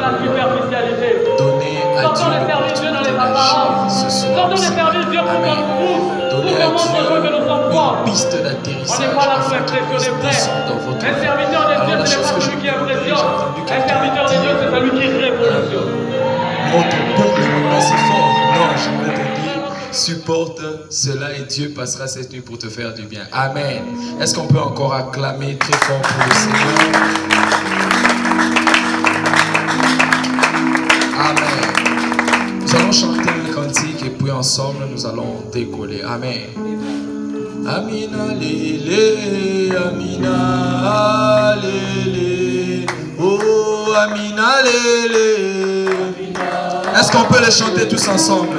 la superficialité. Donner à Sortons Dieu les services Dieu dans les l'opportunité apparences. d'agir ce soir. Sortons les services Dieu pour qu'on nous pousse. Donnez Pour à qu'on montre aux gens que nous sommes forts. Dieu une piste On d'atterrissage n'est pas là pour afin qu'il puisse impressionner, frère. descendre dans votre Un vie. serviteur de Dieu, Alors la ce n'est chose pas que celui qui j'ai impressionne. entendu Un quelqu'un serviteur de Dieu, c'est celui qui révolutionne. Montre pour le moment c'est fort. Non, j'aimerais te dire, supporte cela et Dieu passera cette nuit pour te faire du bien. Amen. Est-ce qu'on peut encore acclamer très fort pour le Seigneur? Amen. Nous allons chanter un cantique et puis ensemble nous allons décoller. Amen. Amina lele, Amina lele, oh Amina lele. Est-ce qu'on peut les chanter tous ensemble?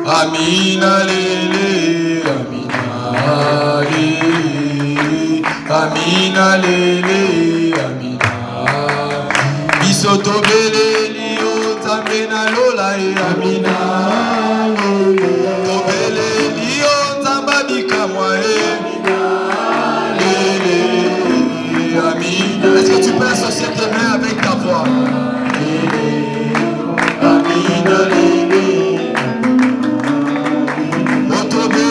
Amina lele, Amina lele, Amina lele, Amina. Bisoto bele liyo tamena lola e Amina. Tobele liyo tambabika mwa e lele, Amina. Est-ce que tu peux associer tes mains avec ta voix? Amina lele. Amina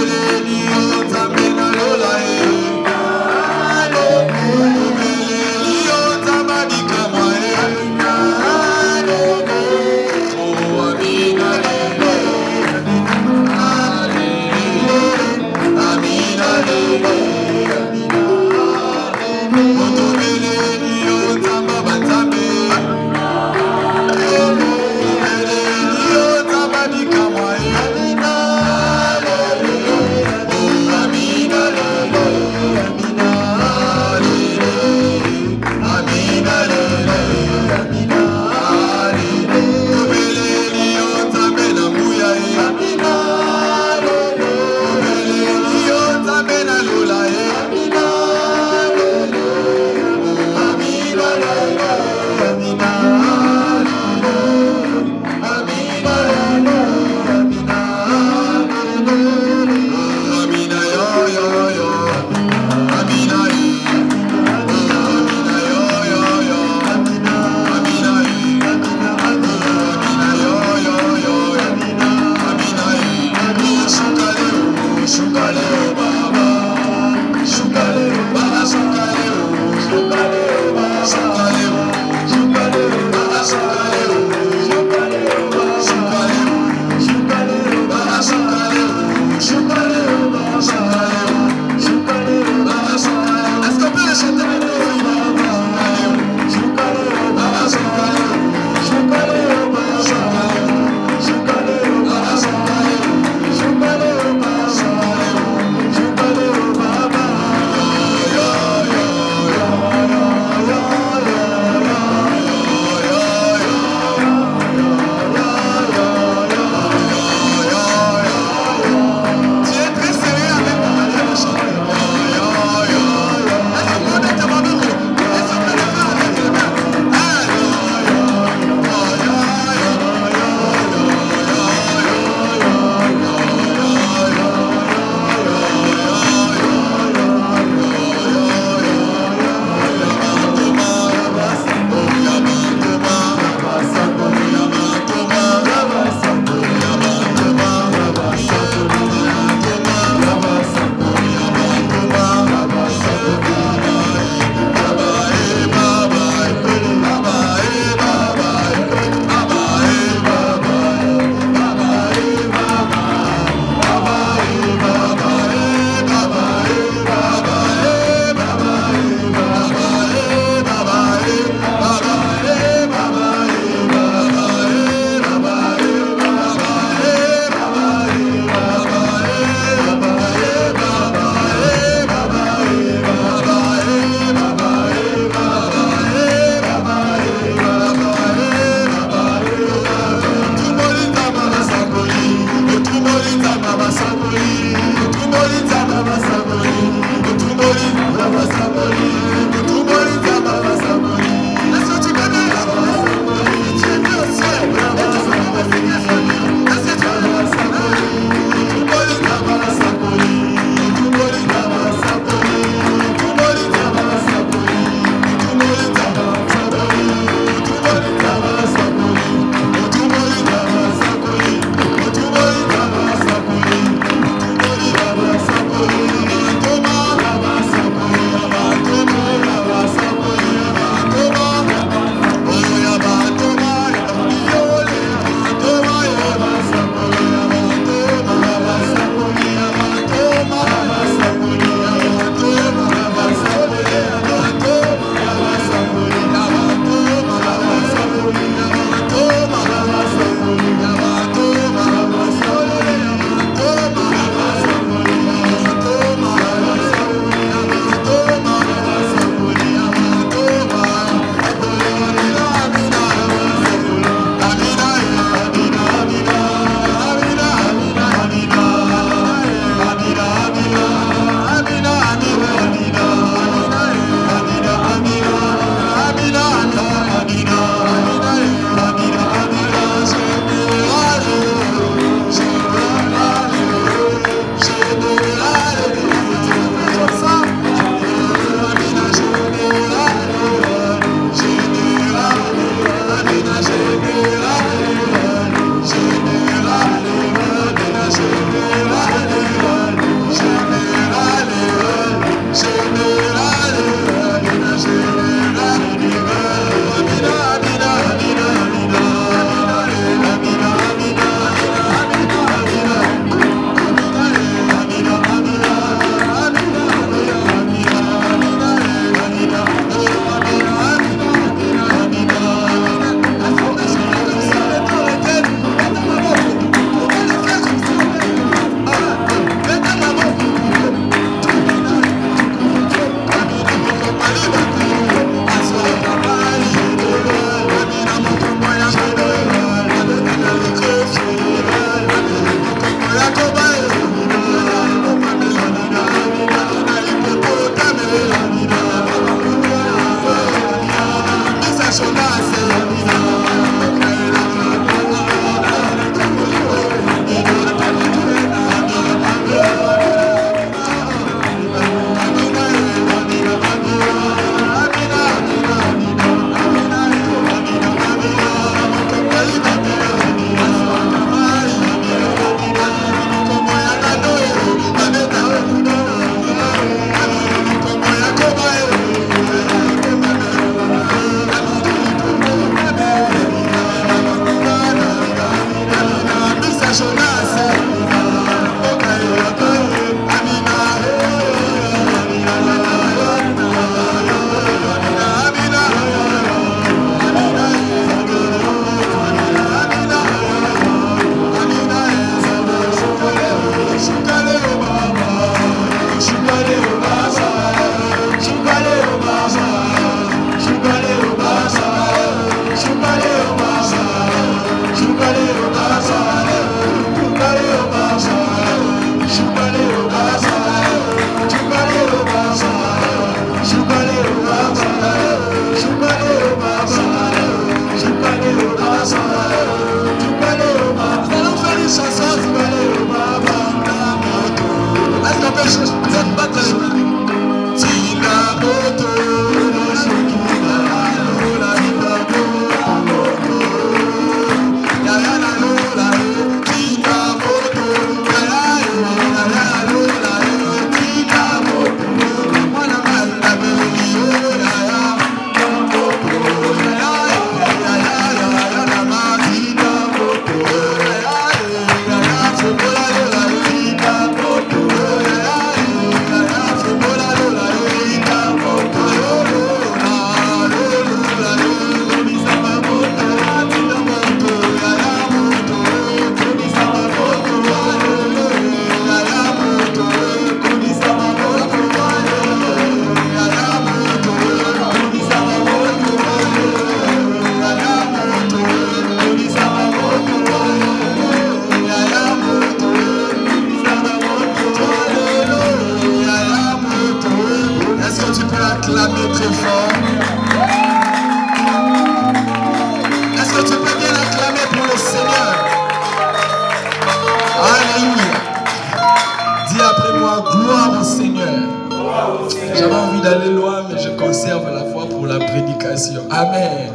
Amen.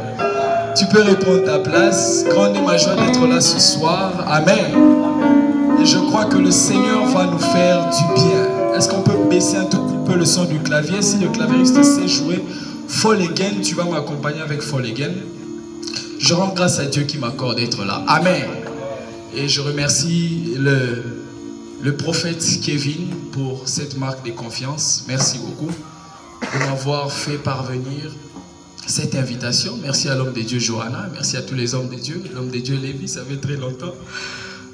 Tu peux reprendre ta place. Grande est ma joie d'être là ce soir. Amen. Et je crois que le Seigneur va nous faire du bien. Est-ce qu'on peut baisser un tout petit peu le son du clavier? Si le clavieriste sait jouer Fall Again, tu vas m'accompagner avec Fall Again. Je rends grâce à Dieu qui m'accorde d'être là. Amen. Et je remercie le prophète Kevin pour cette marque de confiance. Merci beaucoup de m'avoir fait parvenir cette invitation. Merci à l'homme de Dieu Johanna, merci à tous les hommes de Dieu. L'homme de Dieu Lévi, ça fait très longtemps.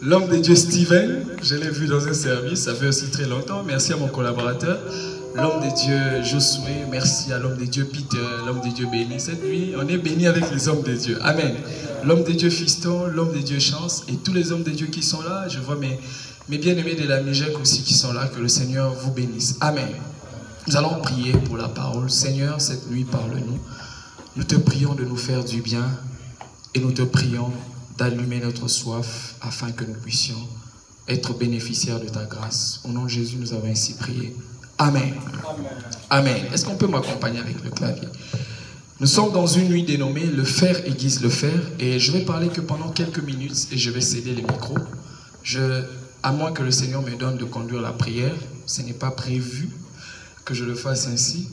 L'homme de Dieu Steven, je l'ai vu dans un service, ça fait aussi très longtemps. Merci à mon collaborateur. L'homme de Dieu Josué, merci à l'homme de Dieu Peter, l'homme de Dieu béni. Cette nuit, on est béni avec les hommes de Dieu. Amen. L'homme de Dieu Fiston, l'homme de Dieu Chance et tous les hommes de Dieu qui sont là. Je vois mes bien-aimés de la Mijek aussi qui sont là. Que le Seigneur vous bénisse. Amen. Nous allons prier pour la parole. Seigneur, cette nuit, parle-nous. Nous te prions de nous faire du bien et nous te prions d'allumer notre soif afin que nous puissions être bénéficiaires de ta grâce. Au nom de Jésus, nous avons ainsi prié. Amen. Amen. Amen. Est-ce qu'on peut m'accompagner avec le clavier? Nous sommes dans une nuit dénommée Le fer aiguise le fer et je vais parler que pendant quelques minutes et je vais céder les micros. À moins que le Seigneur me donne de conduire la prière, ce n'est pas prévu que je le fasse ainsi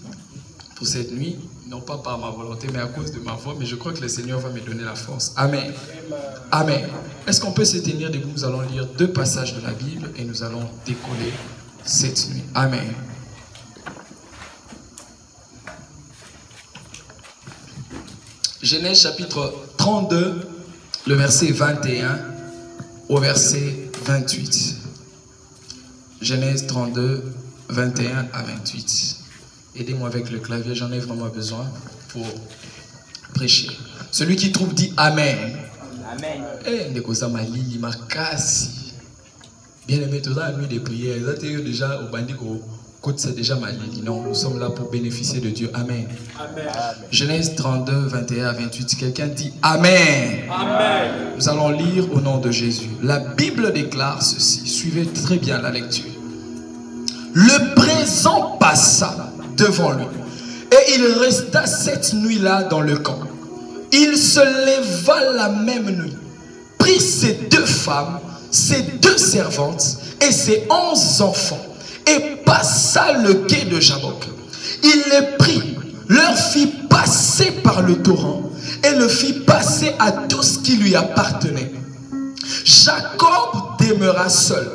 pour cette nuit. Non pas par ma volonté, mais à cause de ma voix. Mais je crois que le Seigneur va me donner la force. Amen. Amen. Est-ce qu'on peut se tenir debout? Nous allons lire 2 passages de la Bible et nous allons décoller cette nuit. Amen. Genèse chapitre 32, le verset 21 au verset 28. Genèse 32, 21 à 28. Aidez-moi avec le clavier, j'en ai vraiment besoin pour prêcher. Celui qui trouve dit Amen. Amen. Eh, Ndekosamali, Makasi. Bien aimé, tout ça, la nuit des prières. Vous êtes déjà au bandit Côte, c'est déjà mal dit. Non, nous sommes là pour bénéficier de Dieu. Amen. Amen. Genèse 32, 21 à 28. Quelqu'un dit Amen. Amen. Nous allons lire au nom de Jésus. La Bible déclare ceci. Suivez très bien la lecture. Le présent passa devant lui. Et il resta cette nuit-là dans le camp. Il se leva la même nuit, prit ses 2 femmes, ses 2 servantes et ses 11 enfants, et passa le quai de Jabbok. Il les prit, leur fit passer par le torrent, et le fit passer à tout ce qui lui appartenait. Jacob demeura seul.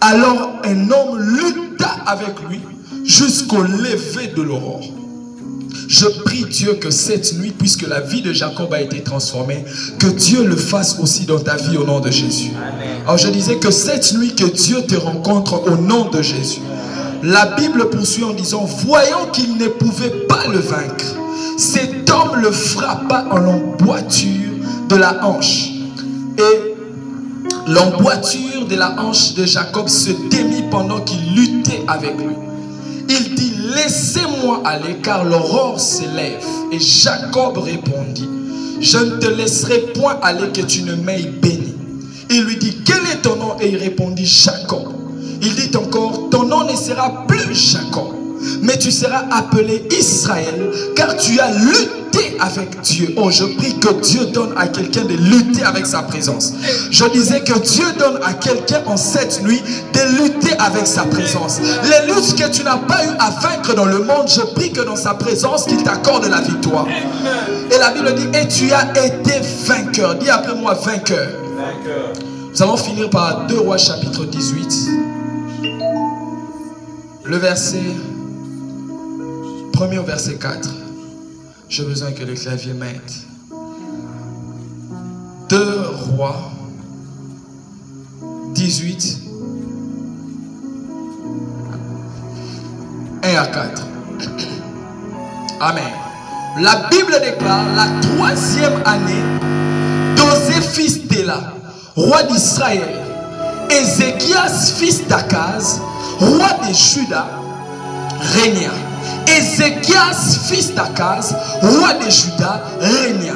Alors un homme lutta avec lui jusqu'au lever de l'aurore. Je prie Dieu que cette nuit, puisque la vie de Jacob a été transformée, que Dieu le fasse aussi dans ta vie au nom de Jésus. Amen. Alors je disais que cette nuit, que Dieu te rencontre au nom de Jésus. La Bible poursuit en disant, voyant qu'il ne pouvait pas le vaincre, cet homme le frappa en l'emboîture de la hanche. Et l'emboîture de la hanche de Jacob se démit pendant qu'il luttait avec lui. Il dit, laissez-moi aller car l'aurore s'élève. Et Jacob répondit, je ne te laisserai point aller que tu ne m'aies béni. Il lui dit, quel est ton nom? Et il répondit, Jacob. Il dit encore, ton nom ne sera plus Jacob, mais tu seras appelé Israël, car tu as lutté avec Dieu. Oh, je prie que Dieu donne à quelqu'un de lutter avec sa présence. Je disais que Dieu donne à quelqu'un en cette nuit de lutter avec sa présence. Les luttes que tu n'as pas eu à vaincre dans le monde, je prie que dans sa présence, qu'il t'accorde la victoire. Et la Bible dit, et tu as été vainqueur. Dis après moi, vainqueur. Nous allons finir par 2 Rois chapitre 18. Le verset, premier au verset 4. J'ai besoin que le clavier m'aide. 2 Rois 18, 1 à 4. Amen. La Bible déclare la 3e année d'Osée fils d'Éla, roi d'Israël, Ézéchias fils d'Akaz, roi de Juda, régna. Ézéchias fils d'Akaz, roi de Juda, régna.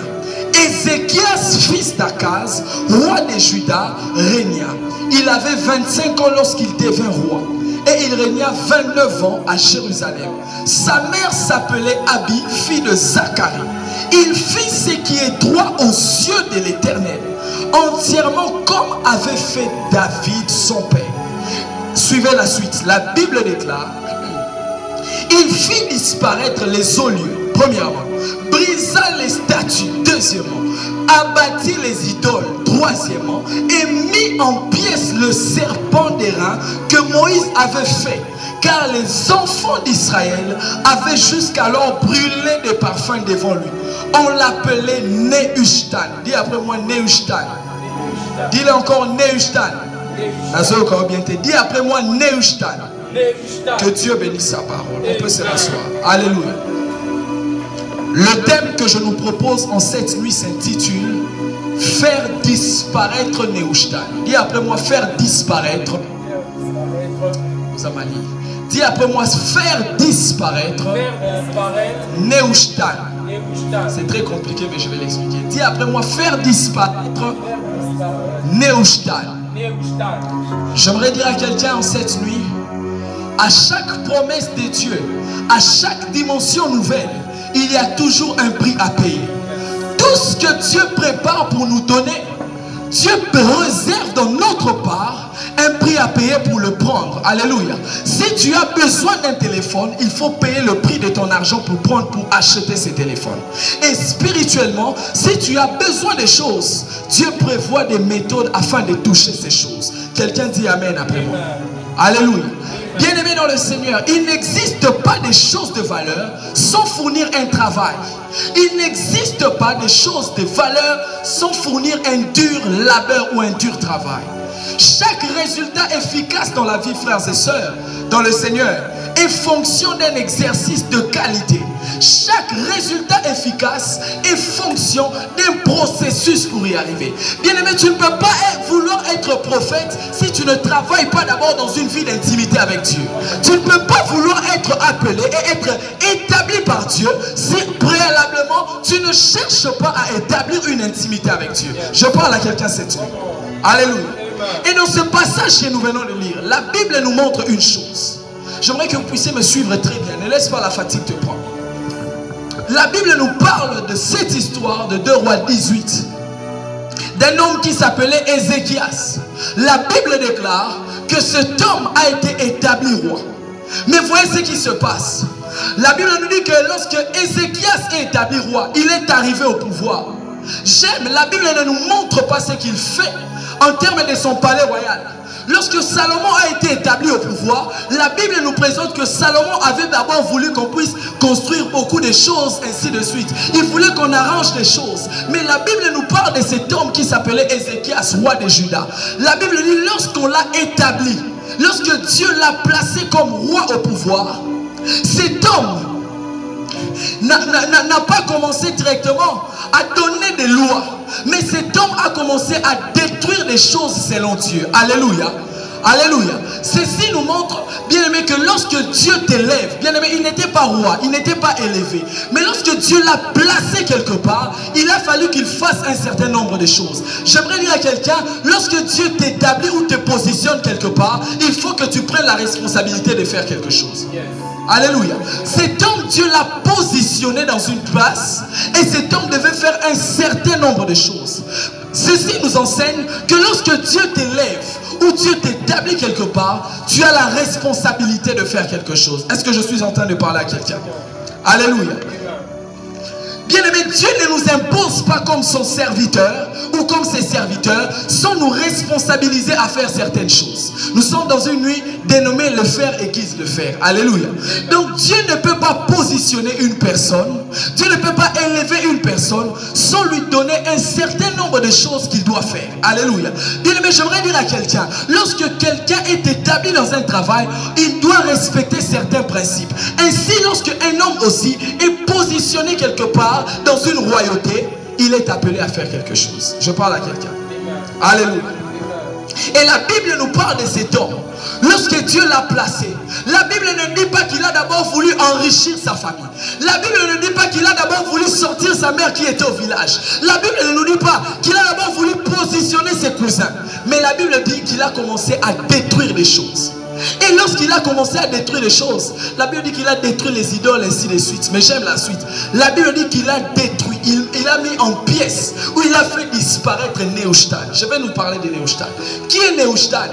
Ézéchias fils d'Akaz, roi de Juda, régna. Il avait 25 ans lorsqu'il devint roi. Et il régna 29 ans à Jérusalem. Sa mère s'appelait Abi, fille de Zacharie. Il fit ce qui est droit aux yeux de l'Éternel, entièrement comme avait fait David son père. Suivez la suite. La Bible déclare, il fit disparaître les eaux lieux, premièrement, brisa les statues, deuxièmement, abattit les idoles, troisièmement, et mit en pièces le serpent d'airain que Moïse avait fait, car les enfants d'Israël avaient jusqu'alors brûlé des parfums devant lui. On l'appelait Nehushtan. Dis après moi Nehushtan. Dis-le encore Nehushtan. Dis après moi Nehushtan. Que Dieu bénisse sa parole. On peut se rasseoir. Alléluia. Le thème que je nous propose en cette nuit s'intitule faire disparaître Nehushtan. Dis après moi faire disparaître. Dis après moi faire disparaître Nehushtan. C'est très compliqué mais je vais l'expliquer. Dis après moi faire disparaître Nehushtan. J'aimerais dire à quelqu'un en cette nuit, à chaque promesse de Dieu, à chaque dimension nouvelle, il y a toujours un prix à payer. Tout ce que Dieu prépare pour nous donner, Dieu réserve dans notre part un prix à payer pour le prendre. Alléluia. Si tu as besoin d'un téléphone, il faut payer le prix de ton argent pour acheter ce téléphone. Et spirituellement, si tu as besoin de choses, Dieu prévoit des méthodes afin de toucher ces choses. Quelqu'un dit Amen après moi. Alléluia. Bien-aimés dans le Seigneur, il n'existe pas de choses de valeur sans fournir un travail. Il n'existe pas de choses de valeur sans fournir un dur labeur ou un dur travail. Chaque résultat efficace dans la vie, frères et sœurs, dans le Seigneur est fonction d'un exercice de qualité. Chaque résultat efficace est fonction d'un processus pour y arriver. Bien-aimé, tu ne peux pas vouloir être prophète si tu ne travailles pas d'abord dans une vie d'intimité avec Dieu. Tu ne peux pas vouloir être appelé et être établi par Dieu si préalablement tu ne cherches pas à établir une intimité avec Dieu. Je parle à quelqu'un cette nuit. Alléluia. Et dans ce passage que nous venons de lire, la Bible nous montre une chose. J'aimerais que vous puissiez me suivre très bien. Ne laisse pas la fatigue te prendre. La Bible nous parle de cette histoire de 2 Rois 18. D'un homme qui s'appelait Ézéchias. La Bible déclare que cet homme a été établi roi. Mais voyez ce qui se passe. La Bible nous dit que lorsque Ézéchias est établi roi, il est arrivé au pouvoir. J'aime, la Bible ne nous montre pas ce qu'il fait en termes de son palais royal. Lorsque Salomon a été établi au pouvoir, la Bible nous présente que Salomon avait d'abord voulu qu'on puisse construire beaucoup de choses, ainsi de suite. Il voulait qu'on arrange les choses. Mais la Bible nous parle de cet homme qui s'appelait Ézéchias, roi de Juda. La Bible dit, lorsqu'on l'a établi, lorsque Dieu l'a placé comme roi au pouvoir, cet homme n'a pas commencé directement à donner des lois, mais cet homme a commencé à détruire les choses selon Dieu. Alléluia. Alléluia. Ceci nous montre, bien aimé, que lorsque Dieu t'élève, bien aimé, il n'était pas roi, il n'était pas élevé. Mais lorsque Dieu l'a placé quelque part, il a fallu qu'il fasse un certain nombre de choses. J'aimerais dire à quelqu'un, lorsque Dieu t'établit ou te positionne quelque part, il faut que tu prennes la responsabilité de faire quelque chose. Alléluia. Cet homme, Dieu l'a positionné dans une place et cet homme devait faire un certain nombre de choses. Ceci nous enseigne que lorsque Dieu t'élève ou Dieu t'établit quelque part, tu as la responsabilité de faire quelque chose. Est-ce que je suis en train de parler à quelqu'un? Alléluia. Bien-aimé, Dieu ne nous impose pas comme son serviteur ou comme ses serviteurs sans nous responsabiliser à faire certaines choses. Nous sommes dans une nuit dénommée le faire aiguise le faire. Alléluia. Donc Dieu ne peut pas positionner une personne, Dieu ne peut pas élever une personne sans lui donner un certain nombre de choses qu'il doit faire. Alléluia. Bien-aimé, j'aimerais dire à quelqu'un, lorsque quelqu'un est établi dans un travail, il doit respecter certains principes. Ainsi, lorsque un homme aussi est positionné quelque part dans une royauté, il est appelé à faire quelque chose. Je parle à quelqu'un. Alléluia. Et la Bible nous parle de cet homme. Lorsque Dieu l'a placé, la Bible ne dit pas qu'il a d'abord voulu enrichir sa famille. La Bible ne dit pas qu'il a d'abord voulu sortir sa mère qui était au village. La Bible ne nous dit pas qu'il a d'abord voulu positionner ses cousins. Mais la Bible dit qu'il a commencé à détruire les choses. Et lorsqu'il a commencé à détruire les choses, la Bible dit qu'il a détruit les idoles, ainsi de suite. Mais j'aime la suite. La Bible dit qu'il a détruit, il a mis en pièces, ou il a fait disparaître Nehushtan. Je vais nous parler de Nehushtan. Qui est Nehushtan?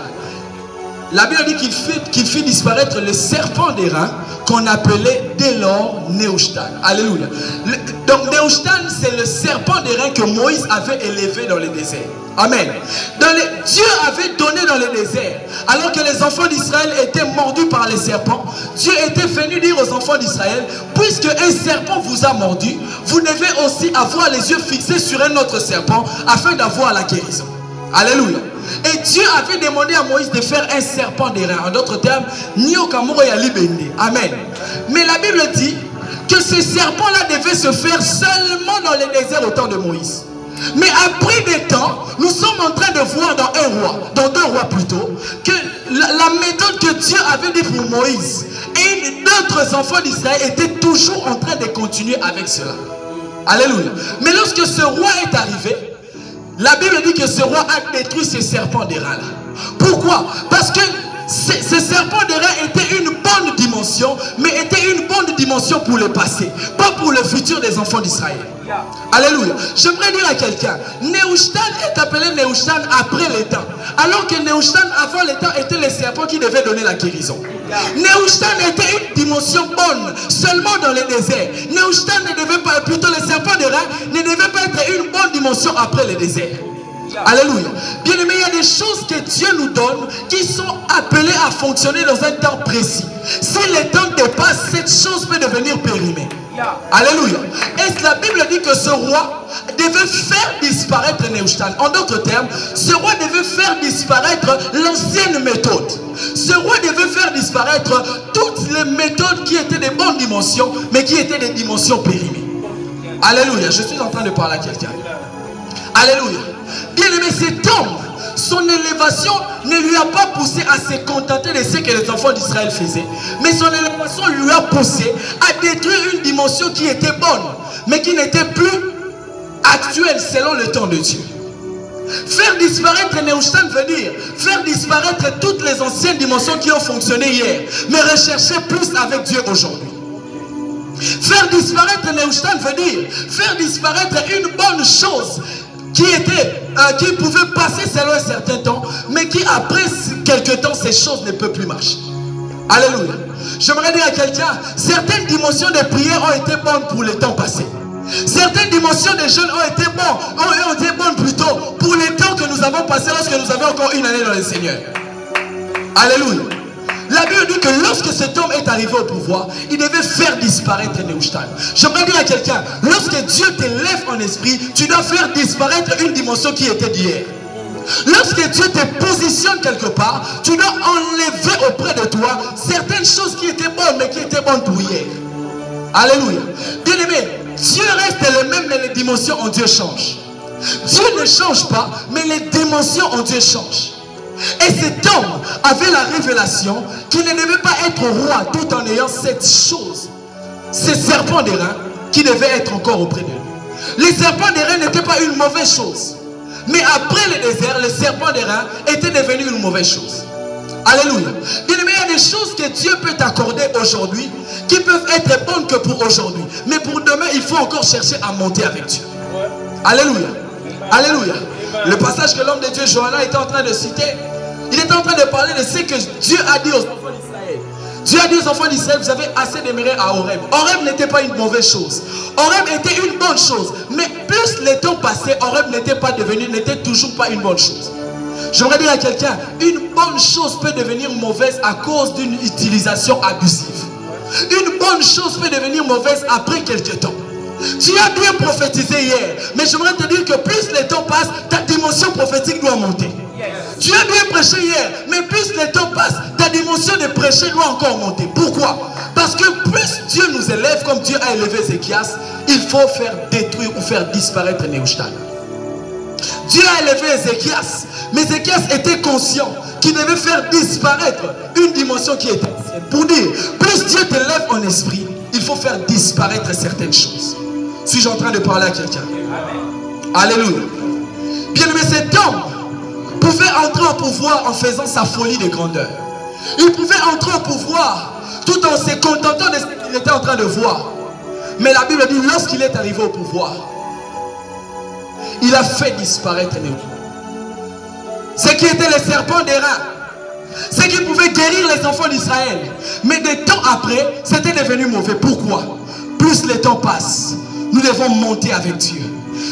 La Bible dit qu'il fit disparaître le serpent d'airain qu'on appelait dès lors Nehushtan. Alléluia. Donc Nehushtan, c'est le serpent d'airain que Moïse avait élevé dans le désert. Amen. Dieu avait donné dans le désert, alors que les enfants d'Israël étaient mordus par les serpents, Dieu était venu dire aux enfants d'Israël, puisque un serpent vous a mordu, vous devez aussi avoir les yeux fixés sur un autre serpent afin d'avoir la guérison. Alléluia. Et Dieu avait demandé à Moïse de faire un serpent d'airain. En d'autres termes, Amen. Mais la Bible dit que ce serpent-là devait se faire seulement dans le désert au temps de Moïse. Mais après des temps, nous sommes en train de voir dans 2 rois plutôt, que la méthode que Dieu avait dit pour Moïse et d'autres enfants d'Israël étaient toujours en train de continuer avec cela. Alléluia. Mais lorsque ce roi est arrivé, la Bible dit que ce roi a détruit ces serpents d'airain là. Pourquoi? Parce que ces serpents d'airain étaient une bonne dimension, mais étaient une bonne dimension pour le passé, pas pour le futur des enfants d'Israël. Alléluia. J'aimerais dire à quelqu'un, Nehushtan est appelé Nehushtan après les temps, alors que Nehushtan avant les temps était le serpent qui devait donner la guérison. Nehushtan était une dimension bonne seulement dans le désert. Nehushtan ne devait pas, plutôt le serpent d'airain ne devait pas être une bonne dimension après le désert. Alléluia. Bien aimé, il y a des choses que Dieu nous donne qui sont appelées à fonctionner dans un temps précis. Si le temps dépasse, cette chose peut devenir périmée. Alléluia. Et la Bible dit que ce roi devait faire disparaître Nehushtan. En d'autres termes, ce roi devait faire disparaître l'ancienne méthode. Ce roi devait faire disparaître toutes les méthodes qui étaient des bonnes dimensions, mais qui étaient des dimensions périmées. Alléluia. Je suis en train de parler à quelqu'un. Alléluia. Bien aimé, cet homme, son élévation ne lui a pas poussé à se contenter de ce que les enfants d'Israël faisaient. Mais son élévation lui a poussé à détruire une dimension qui était bonne, mais qui n'était plus actuelle selon le temps de Dieu. Faire disparaître Nehushtan veut dire faire disparaître toutes les anciennes dimensions qui ont fonctionné hier, mais rechercher plus avec Dieu aujourd'hui. Faire disparaître Nehushtan veut dire faire disparaître une bonne chose qui pouvait passer selon un certain temps, mais qui après quelques temps, ces choses ne peuvent plus marcher. Alléluia. J'aimerais dire à quelqu'un, certaines dimensions de prière ont été bonnes pour le temps passé. Certaines dimensions de jeûne ont été bonnes plutôt pour les temps que nous avons passés lorsque nous avions encore une année dans le Seigneur. Alléluia. La Bible dit que lorsque cet homme est arrivé au pouvoir, il devait faire disparaître Nehushtan. J'aimerais dire à quelqu'un, lorsque Dieu t'élève en esprit, tu dois faire disparaître une dimension qui était d'hier. Lorsque Dieu te positionne quelque part, tu dois enlever auprès de toi certaines choses qui étaient bonnes, mais qui étaient bonnes pour hier. Alléluia. Bien aimé, Dieu reste le même, mais les dimensions en Dieu changent. Dieu ne change pas, mais les dimensions en Dieu changent. Et cet homme avait la révélation qu'il ne devait pas être roi tout en ayant cette chose, ces serpents d'airain qui devaient être encore auprès de lui. Les serpents d'airain n'étaient pas une mauvaise chose, mais après le désert, les serpents d'airain étaient devenus une mauvaise chose. Alléluia. Bien aimé, il y a des choses que Dieu peut t'accorder aujourd'hui qui peuvent être bonnes que pour aujourd'hui, mais pour demain il faut encore chercher à monter avec Dieu. Alléluia. Alléluia. Le passage que l'homme de Dieu Johanna était en train de citer, il était en train de parler de ce que Dieu a dit aux enfants d'Israël. Dieu a dit aux enfants d'Israël, vous avez assez demeuré à Horeb. Horeb n'était pas une mauvaise chose. Horeb était une bonne chose. Mais plus le temps passait, Horeb n'était toujours pas une bonne chose. J'aimerais dire à quelqu'un, une bonne chose peut devenir mauvaise à cause d'une utilisation abusive. Une bonne chose peut devenir mauvaise après quelques temps. Tu as bien prophétisé hier, mais j'aimerais te dire que plus le temps passe, ta dimension prophétique doit monter. Tu as bien prêché hier, mais plus le temps passe, ta dimension de prêcher doit encore monter. Pourquoi? Parce que plus Dieu nous élève, comme Dieu a élevé Ézéchias, il faut faire détruire ou faire disparaître Nehushtan. Dieu a élevé Ézéchias, mais Ézéchias était conscient qu'il devait faire disparaître une dimension qui était ancienne. Pour dire, plus Dieu t'élève en esprit, il faut faire disparaître certaines choses. Suis-je en train de parler à quelqu'un? Alléluia. Bien aimé, cet homme pouvait entrer au pouvoir en faisant sa folie de grandeur. Il pouvait entrer au pouvoir tout en se contentant de ce qu'il était en train de voir. Mais la Bible dit, lorsqu'il est arrivé au pouvoir, il a fait disparaître les autres. Ce qui était les serpents d'airain, ce qui pouvait guérir les enfants d'Israël. Mais des temps après, c'était devenu mauvais. Pourquoi? Plus le temps passe, nous devons monter avec Dieu.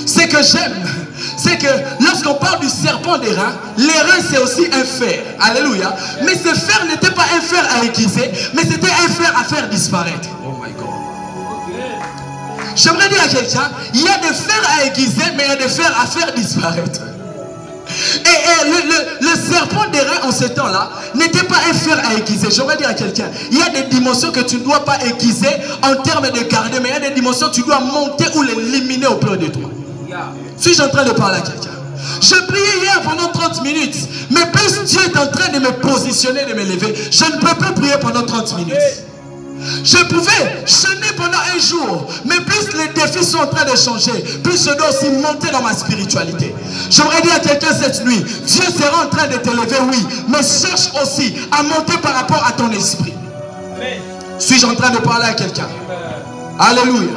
Ce que j'aime, c'est que lorsqu'on parle du serpent d'airain, l'airain c'est aussi un fer. Alléluia. Mais ce fer n'était pas un fer à aiguiser, mais c'était un fer à faire disparaître. Oh my God. J'aimerais dire à quelqu'un, il y a des fers à aiguiser, mais il y a des fers à faire disparaître. Et le serpent d'airain en ce temps-là n'était pas un fer à aiguiser. J'aimerais dire à quelqu'un, il y a des dimensions que tu ne dois pas aiguiser en termes de garder, mais il y a des dimensions que tu dois monter ou l'éliminer au pleur de toi. Suis-je en train de parler à quelqu'un? Je priais hier pendant 30 minutes, mais plus Dieu est en train de me positionner, de me lever, je ne peux plus prier pendant 30 minutes. Je pouvais jeûner pendant un jour, mais plus les défis sont en train de changer, plus je dois aussi monter dans ma spiritualité. J'aimerais dire à quelqu'un cette nuit, Dieu sera en train de t'élever, oui, mais cherche aussi à monter par rapport à ton esprit. Suis-je en train de parler à quelqu'un? Alléluia.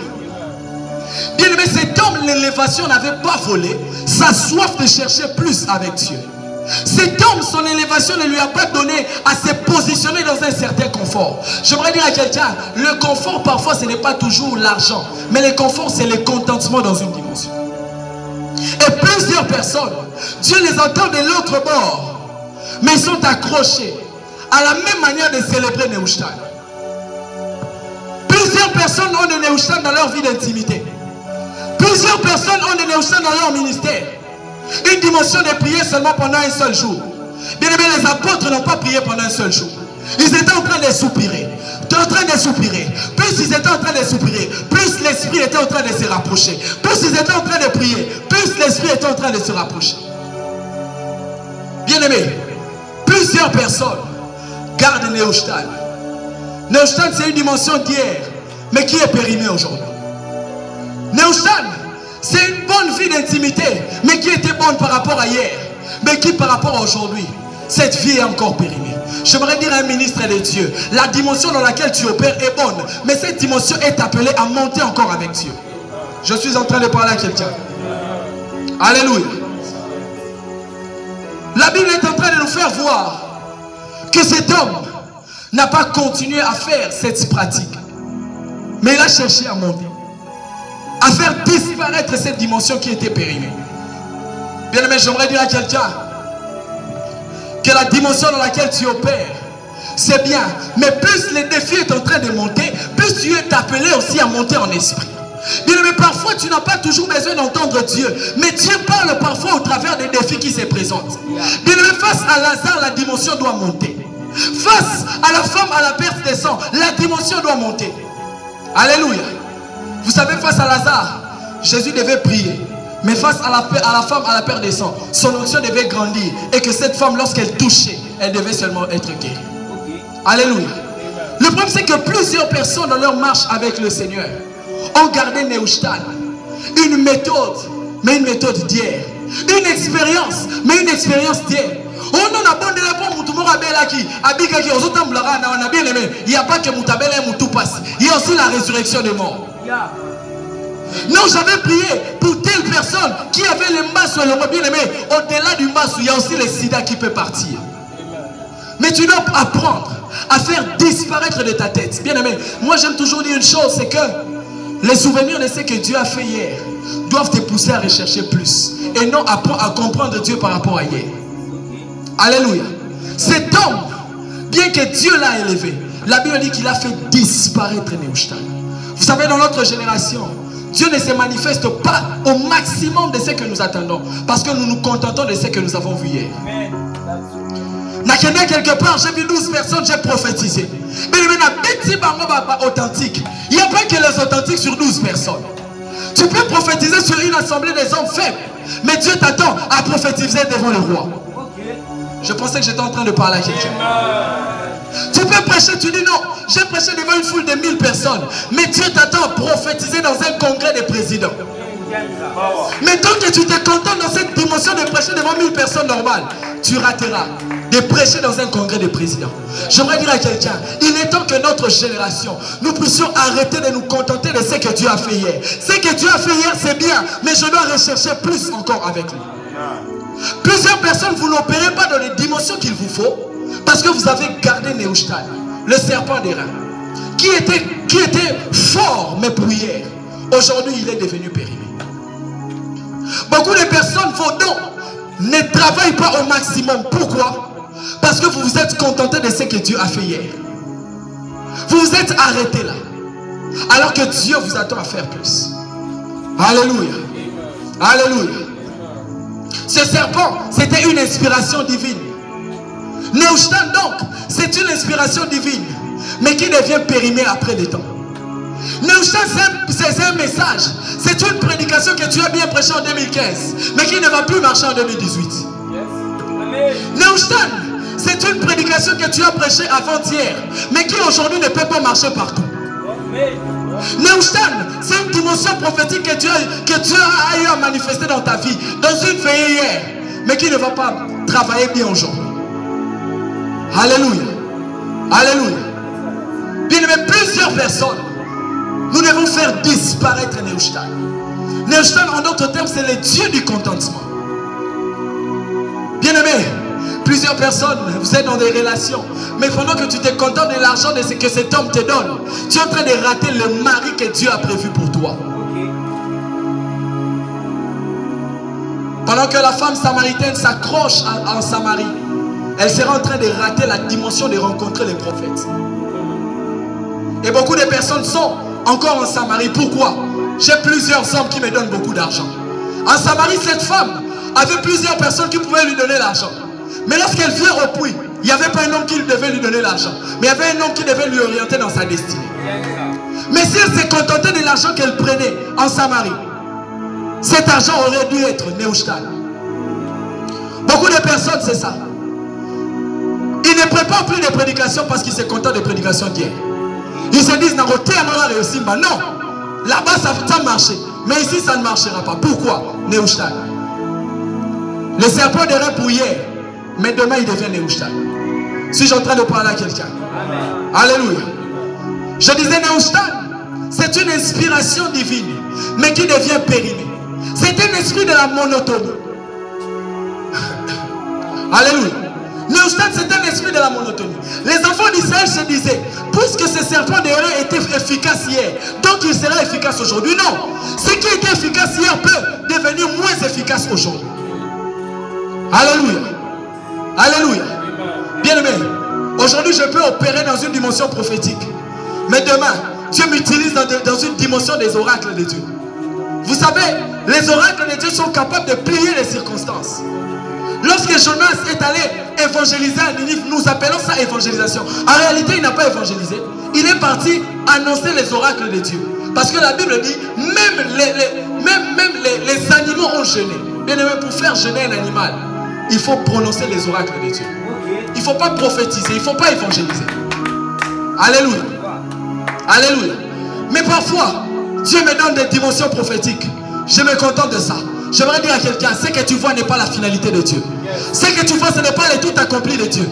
Bien aimé, cet homme, l'élévation n'avait pas volé sa soif de chercher plus avec Dieu. Cet homme, son élévation ne lui a pas donné à se positionner dans un certain confort. J'aimerais dire à quelqu'un, le confort parfois ce n'est pas toujours l'argent, mais le confort c'est le contentement dans une dimension. Et plusieurs personnes, Dieu les entend de l'autre bord, mais ils sont accrochés à la même manière de célébrer Nehushtan. Plusieurs personnes ont de Neushtan dans leur vie d'intimité. Plusieurs personnes ont de Neushtan dans leur ministère. Une dimension de prier seulement pendant un seul jour. Bien aimé, les apôtres n'ont pas prié pendant un seul jour. Ils étaient en train de soupirer. En train de soupirer. Plus ils étaient en train de soupirer, plus l'esprit était en train de se rapprocher. Plus ils étaient en train de prier, plus l'esprit était en train de se rapprocher. Bien aimé, plusieurs personnes gardent Neushtan. Neushtan, c'est une dimension d'hier, mais qui est périmée aujourd'hui. Neushtan, c'est une bonne vie d'intimité, mais qui était bonne par rapport à hier, mais qui par rapport à aujourd'hui, cette vie est encore périmée. J'aimerais dire à un ministre de Dieu, la dimension dans laquelle tu opères est bonne, mais cette dimension est appelée à monter encore avec Dieu. Je suis en train de parler à quelqu'un. Alléluia. La Bible est en train de nous faire voir que cet homme n'a pas continué à faire cette pratique, mais il a cherché à monter, à faire disparaître cette dimension qui était périmée. Bien aimé, j'aimerais dire à quelqu'un que la dimension dans laquelle tu opères, c'est bien, mais plus le défi est en train de monter, plus tu es appelé aussi à monter en esprit. Bien aimé, parfois tu n'as pas toujours besoin d'entendre Dieu, mais Dieu parle parfois au travers des défis qui se présentent. Bien aimé, face à Lazare, la dimension doit monter. Face à la femme à la perte des sangs, la dimension doit monter. Alléluia. Vous savez, face à Lazare, Jésus devait prier. Mais face à la femme à la perte des sangs, son onction devait grandir. Et que cette femme, lorsqu'elle touchait, elle devait seulement être guérie. Alléluia. Le problème, c'est que plusieurs personnes dans leur marche avec le Seigneur ont gardé Neushtan. Une méthode, mais une méthode d'hier. Une expérience, mais une expérience d'hier. On a abondé la pomme, il n'y a pas que Moutabel et Moutou passe. Il y a aussi la résurrection des morts. Non, j'avais prié pour telle personne qui avait le massou et le mot bien aimé. Au-delà du massou, il y a aussi le sida qui peut partir. Mais tu dois apprendre à faire disparaître de ta tête. Bien aimé, moi j'aime toujours dire une chose, c'est que les souvenirs de ce que Dieu a fait hier doivent te pousser à rechercher plus. Et non à comprendre Dieu par rapport à hier. Alléluia. Cet homme, bien que Dieu l'a élevé, la Bible dit qu'il a fait disparaître Neushtan. Vous savez, dans notre génération, Dieu ne se manifeste pas au maximum de ce que nous attendons. Parce que nous nous contentons de ce que nous avons vu hier. Nakenda quelque part, j'ai vu 12 personnes, j'ai prophétisé. Mais il y a petit authentique. Il n'y a pas que les authentiques sur 12 personnes. Tu peux prophétiser sur une assemblée des hommes faibles. Mais Dieu t'attend à prophétiser devant le roi. Je pensais que j'étais en train de parler à quelqu'un. Tu peux prêcher, tu dis non, j'ai prêché devant une foule de 1000 personnes. Mais Dieu t'attend à prophétiser dans un congrès des présidents. Mais tant que tu te contentes dans cette dimension de prêcher devant 1000 personnes normales, tu rateras de prêcher dans un congrès des présidents. J'aimerais dire à quelqu'un, il est temps que notre génération, nous puissions arrêter de nous contenter de ce que Dieu a fait hier. Ce que Dieu a fait hier, c'est bien, mais je dois rechercher plus encore avec lui. Plusieurs personnes, vous n'opérez pas dans les dimensions qu'il vous faut parce que vous avez gardé Neushtan, le serpent des reins, qui était fort mais pour hier. Aujourd'hui, il est devenu périmé. Beaucoup de personnes, vos dons, ne travaillent pas au maximum. Pourquoi? Parce que vous vous êtes contenté de ce que Dieu a fait hier. Vous vous êtes arrêté là. Alors que Dieu vous attend à faire plus. Alléluia. Alléluia. Ce serpent, c'était une inspiration divine. Neushtan donc, c'est une inspiration divine, mais qui devient périmée après le temps. Neushtan, c'est un message, c'est une prédication que tu as bien prêchée en 2015, mais qui ne va plus marcher en 2018. Neushtan, c'est une prédication que tu as prêchée avant-hier, mais qui aujourd'hui ne peut pas marcher partout. Neushtan, c'est une dimension prophétique que Dieu a eu à manifester dans ta vie, dans une veillée hier, mais qui ne va pas travailler bien aujourd'hui. Alléluia. Alléluia. Bien aimé, plusieurs personnes, nous devons faire disparaître Neushtan. Neushtan, en d'autres termes, c'est le Dieu du contentement. Bien aimé, plusieurs personnes, vous êtes dans des relations, mais pendant que tu te contentes de l'argent de ce que cet homme te donne, tu es en train de rater le mari que Dieu a prévu pour toi. Pendant que la femme samaritaine s'accroche en Samarie, elle sera en train de rater la dimension de rencontrer les prophètes. Et beaucoup de personnes sont encore en Samarie. Pourquoi? J'ai plusieurs hommes qui me donnent beaucoup d'argent. En Samarie, cette femme avait plusieurs personnes qui pouvaient lui donner l'argent. Mais lorsqu'elle vient au puits, il n'y avait pas un homme qui devait lui donner l'argent, mais il y avait un homme qui devait lui orienter dans sa destinée. Mais si elle s'est contentée de l'argent qu'elle prenait en Samarie, cet argent aurait dû être Neustadt. Beaucoup de personnes, c'est ça. Ils ne préparent plus de prédications parce qu'ils se contentent des prédications d'hier. Ils se disent, non, là-bas ça marche, mais ici ça ne marchera pas. Pourquoi? Neustadt. Le serpent de rein pour hier, mais demain il devient Neustadt. Suis-je en train de parler à quelqu'un? Alléluia. Je disais Neustadt, c'est une inspiration divine, mais qui devient périmée. C'est un esprit de la monotonie. Alléluia. Neustadt, c'est un esprit de la monotonie. Les enfants d'Israël se disaient, puisque ce serpent de rein était efficace hier, donc il sera efficace aujourd'hui. Non. Ce qui était efficace hier peut devenir moins efficace aujourd'hui. Alléluia. Alléluia. Bien-aimé, aujourd'hui je peux opérer dans une dimension prophétique. Mais demain, Dieu m'utilise dans une dimension des oracles de Dieu. Vous savez, les oracles de Dieu sont capables de plier les circonstances. Lorsque Jonas est allé évangéliser à Ninive, nous appelons ça évangélisation. En réalité, il n'a pas évangélisé. Il est parti annoncer les oracles de Dieu. Parce que la Bible dit, même les animaux ont jeûné. Bien aimé, pour faire jeûner un animal, il faut prononcer les oracles de Dieu. Il ne faut pas prophétiser, il ne faut pas évangéliser. Alléluia. Alléluia. Mais parfois, Dieu me donne des dimensions prophétiques. Je me contente de ça. J'aimerais dire à quelqu'un, ce que tu vois n'est pas la finalité de Dieu. Ce que tu vois, ce n'est pas le tout accompli de Dieu.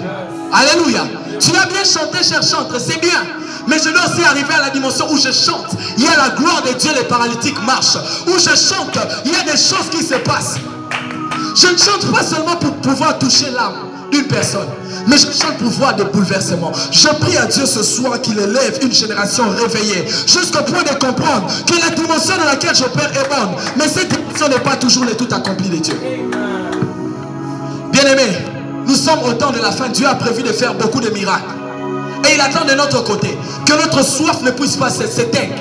Alléluia. Tu as bien chanté, cher chantre, c'est bien. Mais je dois aussi arriver à la dimension où je chante. Il y a la gloire de Dieu, les paralytiques marchent. Où je chante, il y a des choses qui se passent. Je ne chante pas seulement pour pouvoir toucher l'âme d'une personne, mais je chante pour voir des bouleversements. Je prie à Dieu ce soir qu'il élève une génération réveillée, jusqu'au point de comprendre que la dimension dans laquelle j'opère est bonne, mais cette dimension n'est pas toujours le tout accompli de Dieu. Bien-aimés, nous sommes au temps de la fin. Dieu a prévu de faire beaucoup de miracles. Et il attend de notre côté que notre soif ne puisse pas s'éteindre.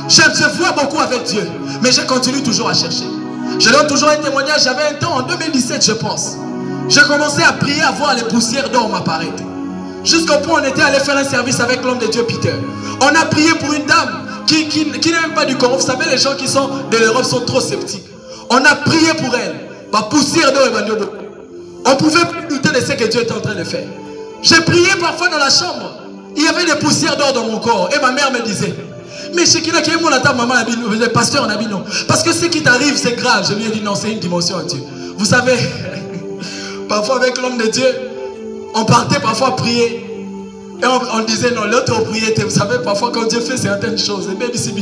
Je vois beaucoup avec Dieu, mais je continue toujours à chercher. Je donne toujours un témoignage. J'avais un temps en 2017, je pense. J'ai commencé à prier, à voir les poussières d'or m'apparaître. Jusqu'au point où on était allé faire un service avec l'homme de Dieu, Peter. On a prié pour une dame qui n'est même pas du Congo. Vous savez, les gens qui sont de l'Europe sont trop sceptiques. On a prié pour elle. Ma poussière d'or est. On ne pouvait plus douter de ce que Dieu était en train de faire. J'ai prié parfois dans la chambre. Il y avait des poussières d'or dans mon corps. Et ma mère me disait, mais chez qui n'a qu'un maman, le pasteur a dit non. Parce que ce qui t'arrive, c'est grave. Je lui ai dit non, c'est une dimension à Dieu. Vous savez, parfois avec l'homme de Dieu, on partait parfois prier. Et on disait non, l'autre prière, vous savez, parfois quand Dieu fait certaines choses, et même ici,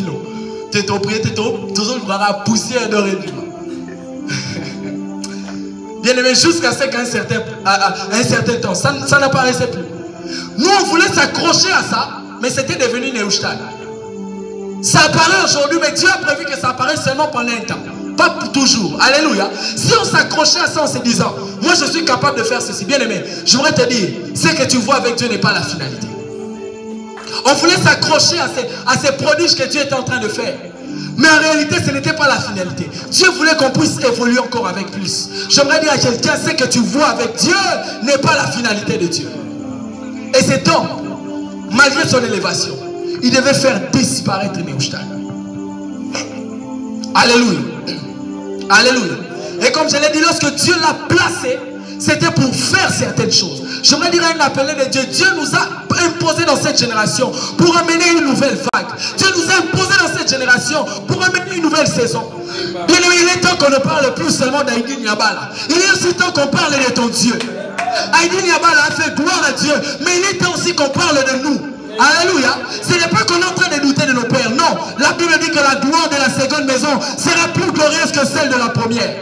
tu es prié, tu es toujours la poussière d'or et du bien aimé, jusqu'à ce qu'à un certain temps, ça n'apparaissait plus. Nous, on voulait s'accrocher à ça, mais c'était devenu Neustadt. Ça apparaît aujourd'hui, mais Dieu a prévu que ça apparaisse seulement pendant un temps. Pas pour toujours. Alléluia. Si on s'accrochait à ça en se disant, moi je suis capable de faire ceci. Bien aimé, je voudrais te dire, ce que tu vois avec Dieu n'est pas la finalité. On voulait s'accrocher à ces prodiges que Dieu était en train de faire. Mais en réalité, ce n'était pas la finalité. Dieu voulait qu'on puisse évoluer encore avec plus. J'aimerais dire à quelqu'un, ce que tu vois avec Dieu n'est pas la finalité de Dieu. Et cet homme, malgré son élévation, il devait faire disparaître Neustadt. Alléluia. Alléluia. Et comme je l'ai dit, lorsque Dieu l'a placé, c'était pour faire certaines choses. J'aimerais dire à un appelé de Dieu, Dieu nous a imposé dans cette génération pour amener une nouvelle vague. Dieu nous a imposé dans cette génération pour amener une nouvelle saison. Bien aimé, il est temps qu'on ne parle plus seulement d'Aïdi Niabala. Il est aussi temps qu'on parle de ton Dieu. Aïdi Niabala a fait gloire à Dieu, mais il est temps aussi qu'on parle de nous. Alléluia. Ce n'est pas qu'on est en train de douter de nos pères. Non. La Bible dit que la gloire de la seconde maison sera plus glorieuse que celle de la première.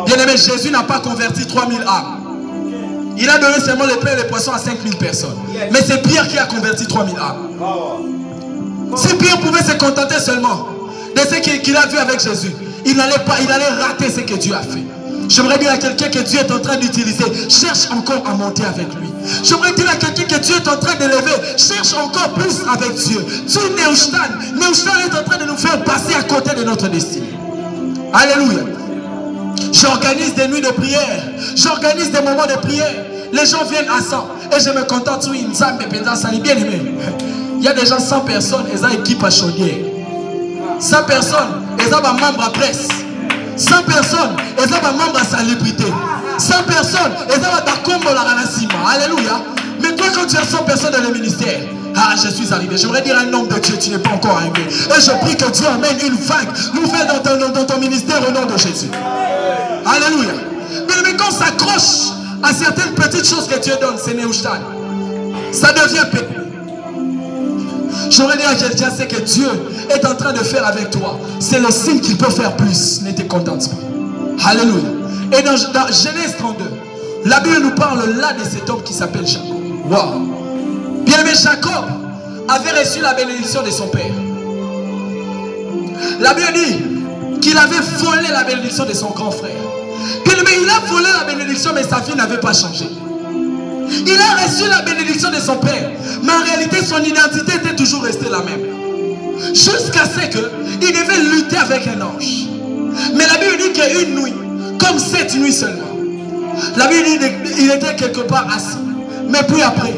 Bien aimé, Jésus n'a pas converti 3000 âmes. Il a donné seulement les pains et les poissons à 5000 personnes. Mais c'est Pierre qui a converti 3000 âmes. Si Pierre pouvait se contenter seulement de ce qu'il a vu avec Jésus, il allait rater ce que Dieu a fait. J'aimerais dire à quelqu'un que Dieu est en train d'utiliser. Cherche encore à monter avec lui. J'aimerais dire à quelqu'un que Dieu est en train d'élever. Cherche encore plus avec Dieu. Dieu Neustadt. Neustadt est en train de nous faire passer à côté de notre destinée. Alléluia. J'organise des nuits de prière. J'organise des moments de prière. Les gens viennent à 100. Et je me contente sur une salle. Mais bien aimé. Il y a déjà 100 personnes. Ils ont une équipe à chaudière. 100 personnes. Ils ont un membre à presse. 100 personnes, elles ont un membre à salubrité. 100 personnes, elles ont un combo la ranacima. Alléluia. Mais toi, quand tu as 100 personnes dans le ministère, ah, je suis arrivé. J'aimerais dire un nom de Dieu, tu n'es pas encore arrivé. Et je prie que Dieu amène une vague nouvelle dans ton ministère au nom de Jésus. Alléluia. Mais quand on s'accroche à certaines petites choses que Dieu donne, c'est Neustadt. Ça devient péché. J'aurais dit à quelqu'un, c'est que Dieu est en train de faire avec toi. C'est le signe qu'il peut faire plus. Ne te contente pas. Alléluia. Et dans Genèse 32, la Bible nous parle là de cet homme qui s'appelle Jacob. Wow. Bien aimé, Jacob avait reçu la bénédiction de son père. La Bible dit qu'il avait volé la bénédiction de son grand frère. Bien aimé, il a volé la bénédiction, mais sa vie n'avait pas changé. Il a reçu la bénédiction de son père, mais en réalité son identité était toujours restée la même. Jusqu'à ce qu'il devait lutter avec un ange. Mais la Bible dit qu'une nuit, comme cette nuit seulement, la Bible dit qu'il était quelque part assis. Mais puis après,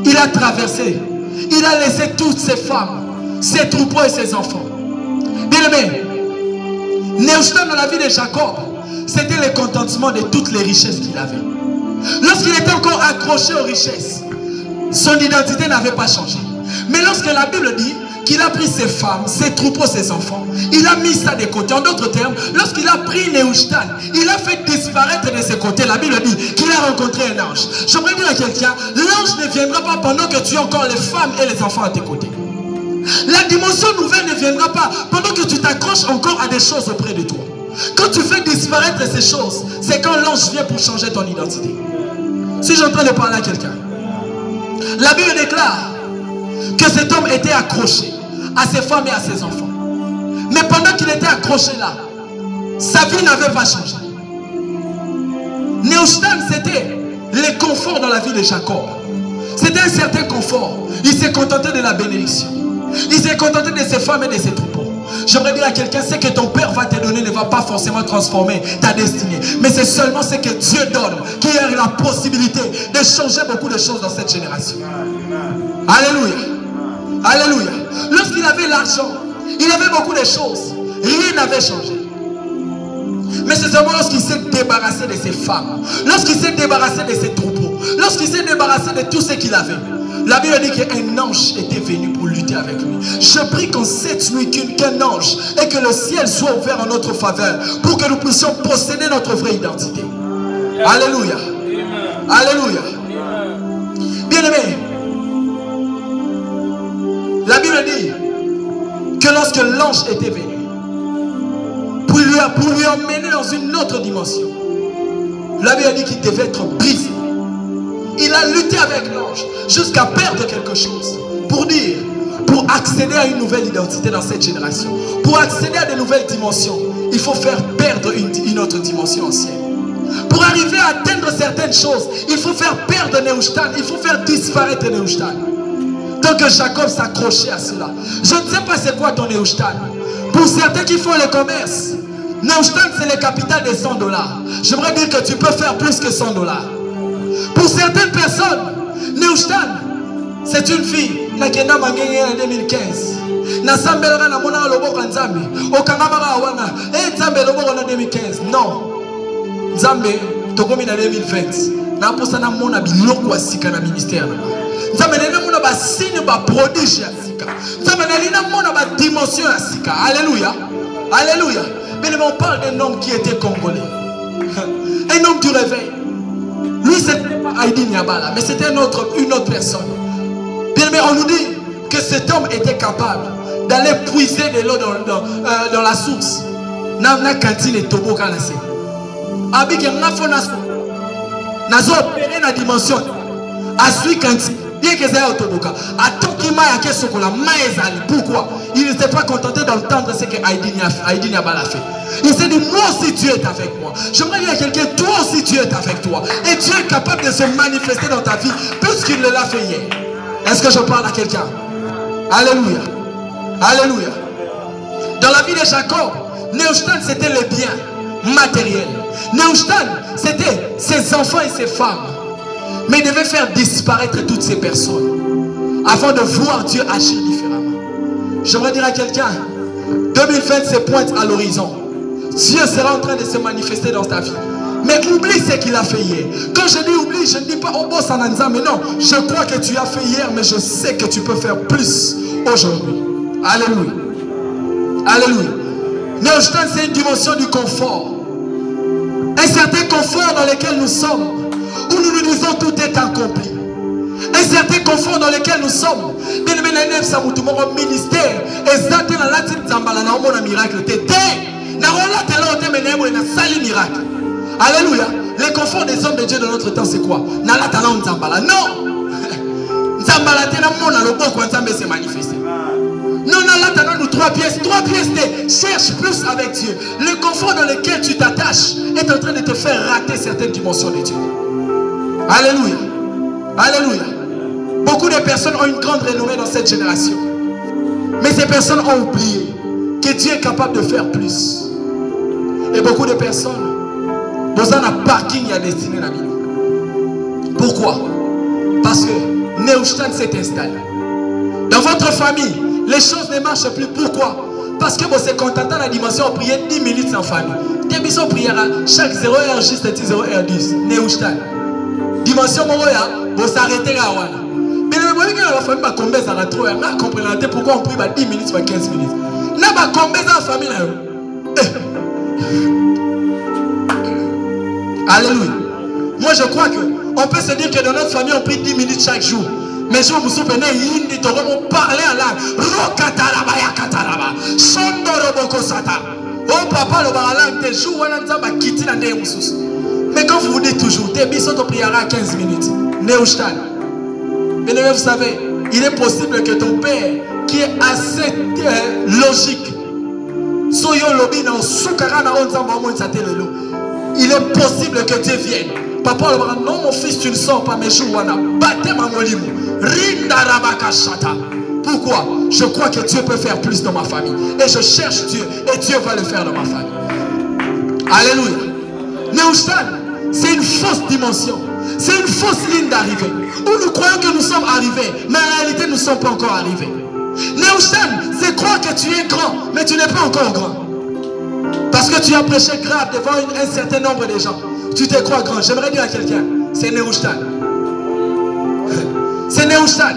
il a traversé, il a laissé toutes ses femmes, ses troupeaux et ses enfants. Bien aimé, Neustadt dans la vie de Jacob, c'était le contentement de toutes les richesses qu'il avait. Lorsqu'il était encore accroché aux richesses, son identité n'avait pas changé. Mais lorsque la Bible dit qu'il a pris ses femmes, ses troupeaux, ses enfants, il a mis ça de côté. En d'autres termes, lorsqu'il a pris Neustadt, il a fait disparaître de ses côtés. La Bible dit qu'il a rencontré un ange. J'aimerais dire à quelqu'un, l'ange ne viendra pas pendant que tu as encore les femmes et les enfants à tes côtés. La dimension nouvelle ne viendra pas pendant que tu t'accroches encore à des choses auprès de toi. Quand tu fais disparaître ces choses, c'est quand l'ange vient pour changer ton identité. Si je suis en train de parler à quelqu'un, la Bible déclare que cet homme était accroché à ses femmes et à ses enfants. Mais pendant qu'il était accroché là, sa vie n'avait pas changé. Neustadt, c'était le confort dans la vie de Jacob. C'était un certain confort. Il s'est contenté de la bénédiction. Il s'est contenté de ses femmes et de ses troupeaux. J'aimerais dire à quelqu'un, ce que ton père va te donner ne va pas forcément transformer ta destinée. Mais c'est seulement ce que Dieu donne qui a la possibilité de changer beaucoup de choses dans cette génération. Alléluia. Alléluia. Lorsqu'il avait l'argent, il avait beaucoup de choses. Rien n'avait changé. Mais c'est seulement lorsqu'il s'est débarrassé de ses femmes, lorsqu'il s'est débarrassé de ses troupeaux, lorsqu'il s'est débarrassé de tout ce qu'il avait. La Bible dit qu'un ange était venu pour lutter avec lui. Je prie qu'en cette nuit, qu'un ange et que le ciel soit ouvert en notre faveur pour que nous puissions posséder notre vraie identité. Alléluia. Alléluia. Bien aimé, la Bible dit que lorsque l'ange était venu pour lui emmener dans une autre dimension, la Bible dit qu'il devait être brisé. Il a lutté avec l'ange jusqu'à perdre quelque chose. Pour dire, pour accéder à une nouvelle identité dans cette génération, pour accéder à de nouvelles dimensions, il faut faire perdre une autre dimension ancienne. Pour arriver à atteindre certaines choses, il faut faire perdre Neustadt, il faut faire disparaître Neustadt. Tant que Jacob s'accrochait à cela. Je ne sais pas c'est quoi ton Neustadt. Pour certains qui font le commerce, Neustadt c'est le capital des $100. J'aimerais dire que tu peux faire plus que $100. Pour certaines personnes, Neustadt, c'est une fille. Nakenda mangenge en 2015. Nasambelera na mona loboko nzambe. Okangamara wana. Nzambe loboko en 2015. Non. Nzambe tokomi na 2020. Na posa na mona biloko asika na ministère. Nzambe na mona ba signe ba prodige asika. Nzambe na mona ba dimension asika. Alléluia. Alléluia. Mais on parle d'un homme qui était congolais. Un homme du réveil. Lui, c'était pas Aïdi Niabala, mais c'était une autre personne. Bien, mais on nous dit que cet homme était capable d'aller puiser de l'eau dans la source. Namna cantine et tobo kanase. Abik n'a fona nazo opéré la dimension. Asui cantine. Bien que ça autoboka, à tout qui m'a yaké sokola maezali. Pourquoi? Il ne s'est pas contenté d'entendre ce que Aïdini Abala fait. Il s'est dit, moi aussi Dieu est avec moi. J'aimerais dire à quelqu'un, toi aussi Dieu est avec toi. Et Dieu est capable de se manifester dans ta vie puisqu'il l'a fait hier. Est-ce que je parle à quelqu'un? Alléluia. Alléluia. Dans la vie de Jacob, Neushtan c'était les biens matériels. Neushtan c'était ses enfants et ses femmes. Mais il devait faire disparaître toutes ces personnes afin de voir Dieu agir différemment. J'aimerais dire à quelqu'un, 2020 se pointe à l'horizon. Dieu sera en train de se manifester dans ta vie. Mais oublie ce qu'il a fait hier. Quand je dis oublie, je ne dis pas oh boss Ananza, mais non, je crois que tu as fait hier, mais je sais que tu peux faire plus aujourd'hui. Alléluia. Alléluia. Neushtan, c'est une dimension du confort. Un certain confort dans lequel nous sommes, où nous nous disons tout est accompli. Un certain confort dans lequel nous sommes. Bien aimé, mon ministère exact dans la petite zambala na omona miracle tété. Na rola telo te menemo na sali miracle. Alléluia. Le confort des hommes de Dieu de notre temps c'est quoi? Na la tala zambala. Non. Zambala te na mona loboko nzambe se manifester. Non, non, là, tu as nous 3 pièces. 3 pièces, cherche plus avec Dieu. Le confort dans lequel tu t'attaches est en train de te faire rater certaines dimensions de Dieu. Alléluia. Alléluia. Beaucoup de personnes ont une grande renommée dans cette génération. Mais ces personnes ont oublié que Dieu est capable de faire plus. Et beaucoup de personnes, dans un parking, il y a destiné la vie. Pourquoi? Parce que Neushtan s'est installé. Dans votre famille, les choses ne marchent plus. Pourquoi? Parce que vous êtes contenté dans la dimension de prier 10 minutes en famille. Des missions prières, chaque 0h juste 10 0h10. Neushtan. Dimension Moroya, vous s'arrêtez là. Mais le moment où la famille va combien ça va trop, on comprend pourquoi on prie 10 minutes ou 15 minutes. Là, va combien ça la famille là. Alléluia. Moi je crois qu'on peut se dire que dans notre famille on prie 10 minutes chaque jour. Mais je vous souviens, il parler en langue. Rokataraba yakataraba. Sondoroboko sata. Oh papa, le balangue des jours, on a un quitté la nez. Mais quand vous vous dites toujours, tes bisous te priera 15 minutes. Neushtan. Mais vous savez, il est possible que ton père, qui est assez logique, il est possible que Dieu vienne. Papa, non, mon fils, tu ne sors pas, mais je suis pourquoi? Je crois que Dieu peut faire plus dans ma famille. Et je cherche Dieu. Et Dieu va le faire dans ma famille. Alléluia. Neushtan, c'est une fausse dimension. C'est une fausse ligne d'arrivée. Où nous croyons que nous sommes arrivés. Mais en réalité, nous ne sommes pas encore arrivés. Neushtan, c'est croire que tu es grand. Mais tu n'es pas encore grand. Parce que tu as prêché grave devant un certain nombre de gens. Tu te crois grand. J'aimerais dire à quelqu'un, c'est Neushtan. C'est Neushtan.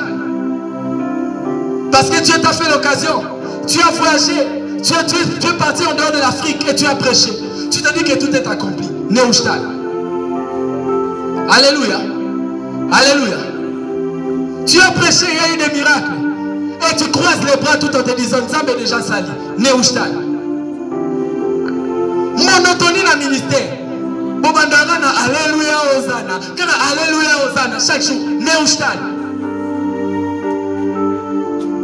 Parce que Dieu t'a fait l'occasion. Tu as voyagé. Tu es parti en dehors de l'Afrique et tu as prêché. Tu te dis que tout est accompli. Neushtan. Alléluia. Alléluia. Tu as prêché, il y a eu des miracles. Et tu croises les bras tout en te disant, Nzambe déjà sali. Neushtan. Monotonie dans le ministère. Bobandana, Alléluia, Hosanna. Alléluia, Hosanna. Chaque jour, Neushtan.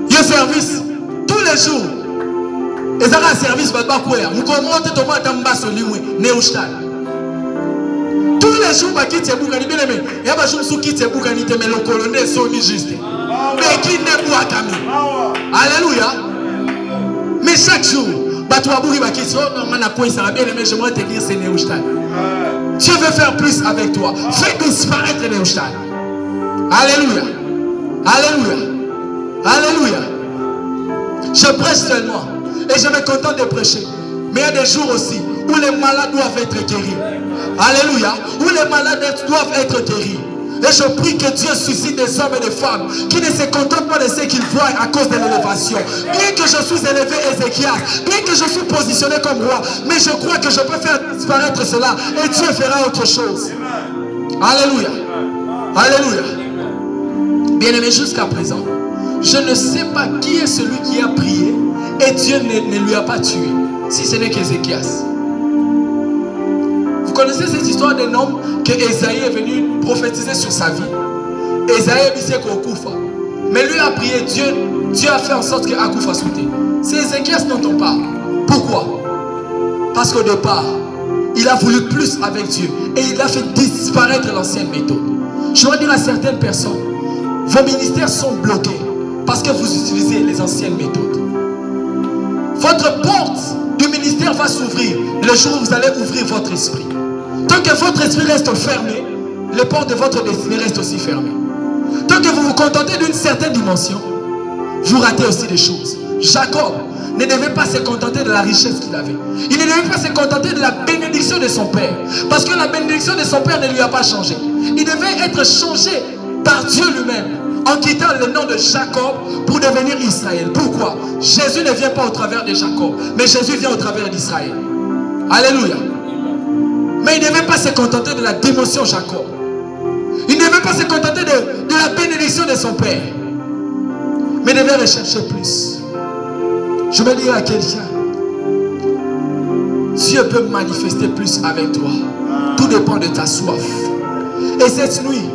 Le service, tous les jours. Et ça a un service, tous les jours, il y a des gens qui te boucan, mais le colonel sont juste. Mais qui n'est pas Kami. Alléluia. Mais chaque jour, j'aimerais te dire c'est Neushtan. Dieu veut faire plus avec toi. Fais disparaître Neushtan. Alléluia. Alléluia. Alléluia. Je prêche seulement. Et je me contente de prêcher. Mais il y a des jours aussi où les malades doivent être guéris. Alléluia. Où les malades doivent être guéris. Et je prie que Dieu suscite des hommes et des femmes qui ne se contentent pas de ce qu'ils voient à cause de l'élévation. Bien que je suis élevé Ézéchias, bien que je suis positionné comme roi, mais je crois que je peux faire disparaître cela et Dieu fera autre chose. Alléluia. Alléluia. Bien-aimé, jusqu'à présent, je ne sais pas qui est celui qui a prié et Dieu ne lui a pas tué, si ce n'est qu'Ézéchias. Vous connaissez cette histoire d'un homme que Esaïe est venu prophétiser sur sa vie. Esaïe bisé Kokufa. Mais lui a prié Dieu. Dieu a fait en sorte que Akoufa sauté. C'est Ézéchias dont on parle. Pourquoi? Parce qu'au départ, il a voulu plus avec Dieu. Et il a fait disparaître l'ancienne méthode. Je dois dire à certaines personnes, vos ministères sont bloqués parce que vous utilisez les anciennes méthodes. Votre porte du ministère va s'ouvrir le jour où vous allez ouvrir votre esprit. Tant que votre esprit reste fermé, les portes de votre destinée restent aussi fermées. Tant que vous vous contentez d'une certaine dimension, vous ratez aussi des choses. Jacob ne devait pas se contenter de la richesse qu'il avait. Il ne devait pas se contenter de la bénédiction de son père. Parce que la bénédiction de son père ne lui a pas changé. Il devait être changé par Dieu lui-même en quittant le nom de Jacob pour devenir Israël. Pourquoi? Jésus ne vient pas au travers de Jacob, mais Jésus vient au travers d'Israël. Alléluia. Mais il ne devait pas se contenter de la dimension Jacob. Il ne devait pas se contenter de la bénédiction de son père, mais devait rechercher plus. Je me dis à quelqu'un, Dieu peut manifester plus avec toi. Tout dépend de ta soif. Et cette nuit,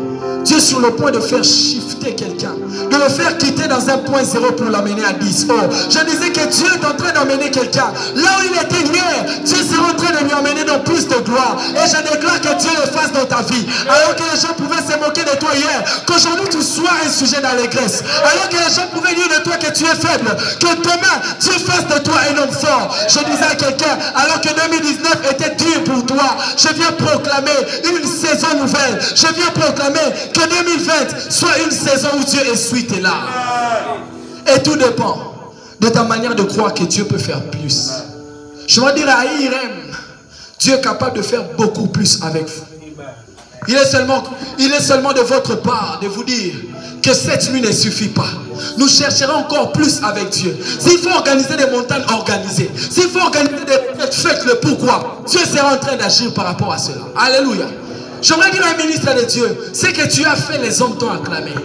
Dieu est sur le point de faire shifter quelqu'un, de le faire quitter dans un point zéro pour l'amener à 10. Oh, je disais que Dieu est en train d'emmener quelqu'un. Là où il était hier, Dieu sera en train de lui emmener dans plus de gloire. Et je déclare que Dieu le fasse dans ta vie. Alors que les gens pouvaient se moquer de toi hier, qu'aujourd'hui tu sois un sujet d'allégresse. Alors que les gens pouvaient dire de toi que tu es faible, que demain Dieu fasse de toi un homme fort. Je disais à quelqu'un, alors que 2019 était dur pour toi, je viens proclamer une saison nouvelle. Je viens proclamer que 2020 soit une saison où Dieu essuie tes larmes. Et tout dépend de ta manière de croire que Dieu peut faire plus. Je vais dire à Irem, Dieu est capable de faire beaucoup plus avec vous. Il est seulement de votre part de vous dire que cette nuit ne suffit pas. Nous chercherons encore plus avec Dieu. S'il faut organiser des montagnes, organisez. S'il faut organiser des fêtes, faites-le. Pourquoi? Dieu sera en train d'agir par rapport à cela. Alléluia. J'aimerais dire à un ministre de Dieu, ce que tu as fait, les hommes t'ont acclamé.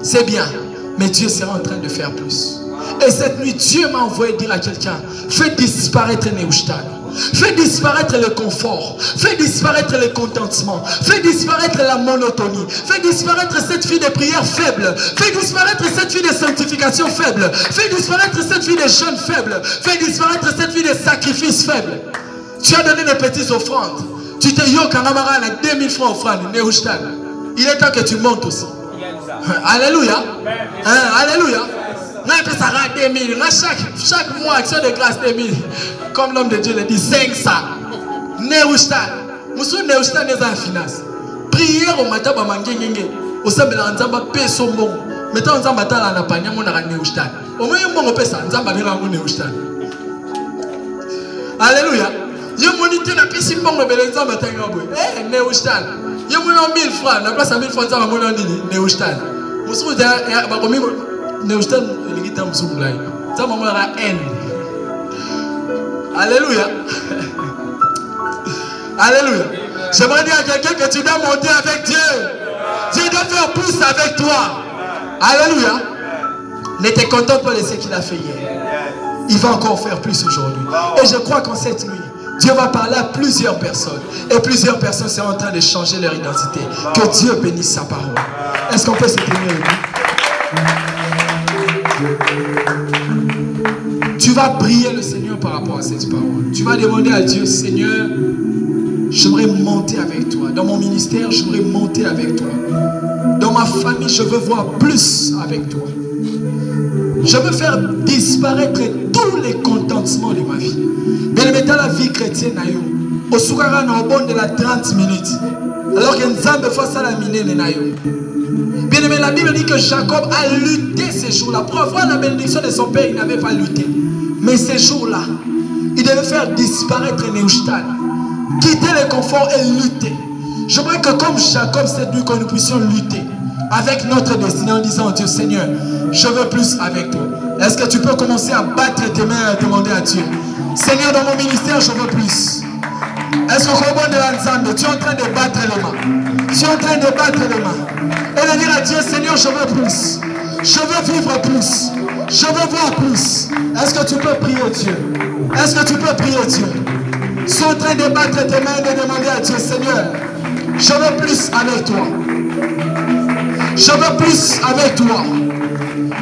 C'est bien, mais Dieu sera en train de faire plus. Et cette nuit, Dieu m'a envoyé dire à quelqu'un, fais disparaître Neustadt. Fais disparaître le confort. Fais disparaître le contentement. Fais disparaître la monotonie. Fais disparaître cette vie de prière faible. Fais disparaître cette vie de sanctification faible. Fais disparaître cette vie de jeûne faible. Fais disparaître cette vie de sacrifice faible. Tu as donné des petites offrandes. Tu te yoke en amarant à 2000 francs offrande. Il est temps que tu montes aussi. Alléluia. Alléluia. Ça rend 2000. Chaque mois, action de grâce 2000. Comme l'homme de Dieu le dit, 500. Neustadt. Moussou Neustadt n'est pas en finance. Prière au matin, au sein de l'ensemble, paix son bon. Mettons ensemble à la panière, on a Neustadt. Au moins, on a ça, ensemble, on a Neustadt. Alléluia. Yo monité la piscine bon bel ensemble à Neustadt. Yo mon 1000 francs, la place à 1000 francs, ça va mon Neustadt. Moussou, Neustadt, il est en soumlaï. Ça maman a haine. Alléluia. Alléluia. J'aimerais dire à quelqu'un que tu dois monter avec Dieu. Dieu doit faire plus avec toi. Alléluia. Ne te contente pas de ce qu'il a fait hier. Il va encore faire plus aujourd'hui. Et je crois qu'en cette nuit, Dieu va parler à plusieurs personnes. Et plusieurs personnes seront en train de changer leur identité. Que Dieu bénisse sa parole. Est-ce qu'on peut se tenir debout? Tu vas prier le Seigneur par rapport à cette parole. Tu vas demander à Dieu, Seigneur, j'aimerais monter avec toi. Dans mon ministère, j'aimerais monter avec toi. Dans ma famille, je veux voir plus avec toi. Je veux faire disparaître tous les contentements de ma vie. Bien mettre la vie chrétienne, au soukara na bon de la 30 minutes. Alors que Nzambe face à la mine nayo. Bien aimé, la Bible dit que Jacob a lutté ces jours-là. Pour avoir la bénédiction de son père, il n'avait pas lutté. Mais ces jours-là, il devait faire disparaître Neustadt, quitter le confort et lutter. J'aimerais que comme Jacob, cette nuit, que nous puissions lutter avec notre destinée en disant, Dieu Seigneur, je veux plus avec toi. Est-ce que tu peux commencer à battre tes mains et demander à Dieu, Seigneur, dans mon ministère, je veux plus. Est-ce que tu es en train de battre les mains? Tu es en train de battre les mains. Et de dire à Dieu, Seigneur, je veux plus. Je veux vivre plus. Je veux voir plus. Est-ce que tu peux prier Dieu? Est-ce que tu peux prier Dieu? Sois en train de battre tes mains et de demander à Dieu, Seigneur, je veux plus avec toi. Je veux plus avec toi.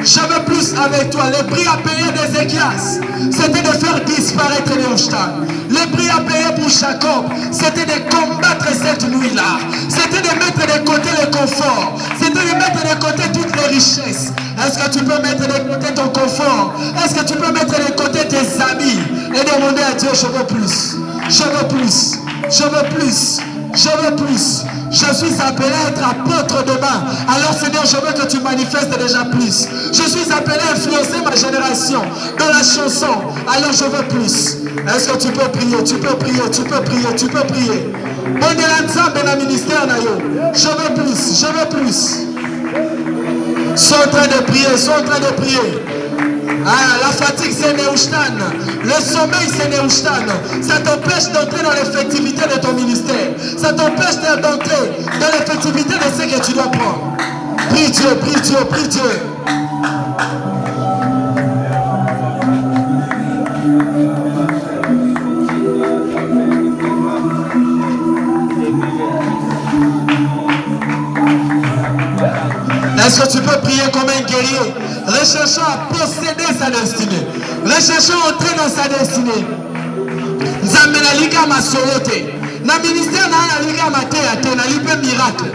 Je veux plus avec toi. Le prix à payer d'Ézéchias, c'était de faire disparaître Néhushtan. Le prix à payer pour Jacob, c'était de combattre cette nuit-là. C'était de mettre de côté le confort. C'était de mettre de côté toutes les richesses. Est-ce que tu peux mettre de côté ton confort? Est-ce que tu peux mettre de côté tes amis et demander à Dieu, je veux plus. Je veux plus. Je veux plus. Je veux plus. Je suis appelé à être apôtre demain. Alors Seigneur, je veux que tu manifestes déjà plus. Je suis appelé à influencer ma génération dans la chanson. Alors je veux plus. Est-ce que tu peux prier? Tu peux prier, tu peux prier, tu peux prier. Je veux plus, je veux plus. Sois en train de prier, sois en train de prier. Ah, la fatigue c'est Néhushtan. Le sommeil c'est Néhushtan. Ça t'empêche d'entrer dans l'effectivité de ton ministère. Ça t'empêche d'entrer dans l'effectivité de ce que tu dois prendre. Prie Dieu, prie Dieu, prie Dieu. Est-ce que tu peux prier comme un guerrier, recherchant à posséder sa destinée, recherchant à entrer dans sa destinée? Nzambe na liga masolote, na ministère na liga matéate, na libe miracle,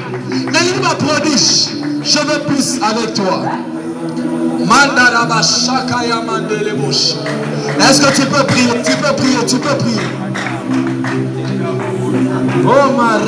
na liba prodige. Je veux plus avec toi. Mandaraba shakaya mandele bosh. Est-ce que tu peux prier? Tu peux prier, tu peux prier. Oh ma